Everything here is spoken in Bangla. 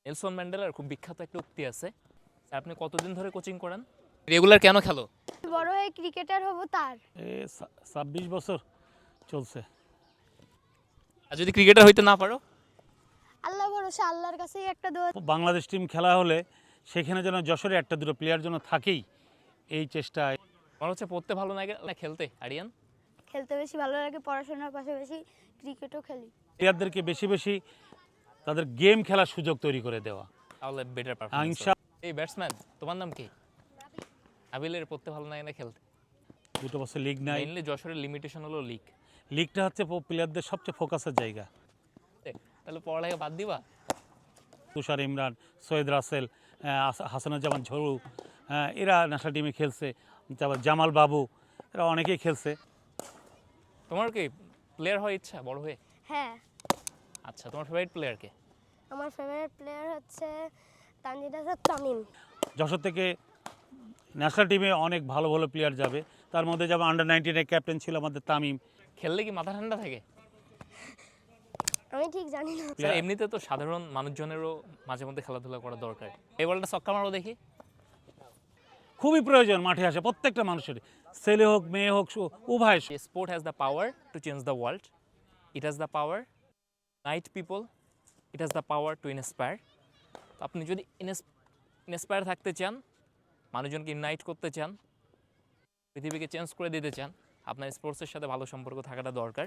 নেলসন ম্যান্ডেলার খুব বিখ্যাত একটা উক্তি আছে। আপনি কতদিন ধরে কোচিং করান? রেগুলার কেন খেলো? বড় হয়ে ক্রিকেটার হব তার। 26 বছর চলছে। আর যদি ক্রিকেটার হইতে না পারো? আল্লাহ ভরসা, আল্লাহর কাছেই একটা দোয়া। বাংলাদেশ টিম খেলা হলে সেখানে যেন যশোরে একটা দুটো প্লেয়ার যেন থাকেই, এই চেষ্টায়। আমার হচ্ছে পড়তে ভালো লাগে না খেলতে? আরিয়ান, খেলতে বেশি ভালো লাগে, পড়াশোনার পাশাপাশি ক্রিকেটও খেলি। প্লেয়ারদেরকে বেশি বেশি তাদের গেম খেলার সুযোগ তৈরি করে দেওয়া। তাহলে বেটার পারফরম্যান্স। এই ব্যাটসম্যান, তোমার নাম কি? আবিলের পড়তে ভালো লাগে না খেলতে? 2 বছর লিগ নাই। মেইনলি যশোরের লিমিটেশন হলো লিগ। লিগটা হচ্ছে প্লেয়ারদের সবচেয়ে ফোকাসের জায়গা। তাহলে পড়ালেখা বাদ দিবা? তুষার ইমরান, সৈয়দ রাসেল, হাসানুজ্জামান ঝরু, এরা ন্যাশনাল টিমে খেলছে। তারপর জামাল বাবু, এরা অনেকেই খেলছে। তোমার কি প্লেয়ার হওয়ার ইচ্ছা বড় হয়ে? হ্যাঁ, আচ্ছা, তোমার ফেভারিট প্লেয়ার কে? আমার ফেভারিট প্লেয়ার হচ্ছে তানজিদ হাসান তামিম। যশোর থেকে ন্যাশনাল টিমে অনেক ভালো ভালো প্লেয়ার যাবে, তার মধ্যে যেমন আন্ডার-19 ক্যাপ্টেন ছিল আমাদের তামিম। খেললে কি মাথা ঠান্ডা থাকে? আমি ঠিক জানি না। স্যার, এমনিতে তো সাধারণ মানুষজনেরও মাঝে মধ্যে খেলাধুলা করা দরকার। এই বলটা ছক্কা মারো দেখি। খুবই প্রয়োজন মাঠে আসে প্রত্যেকটা মানুষের, ছেলে হোক মেয়ে হোক উভয়। Sport has the power to change the world. It has the power to unite people. It has the power to inspire. তো আপনি যদি ইন্সপায়ার থাকতে চান, মানুষজনকে ইউনাইট করতে চান, পৃথিবীকে চেঞ্জ করে দিতে চান, আপনার স্পোর্টসের সাথে ভালো সম্পর্ক থাকাটা দরকার।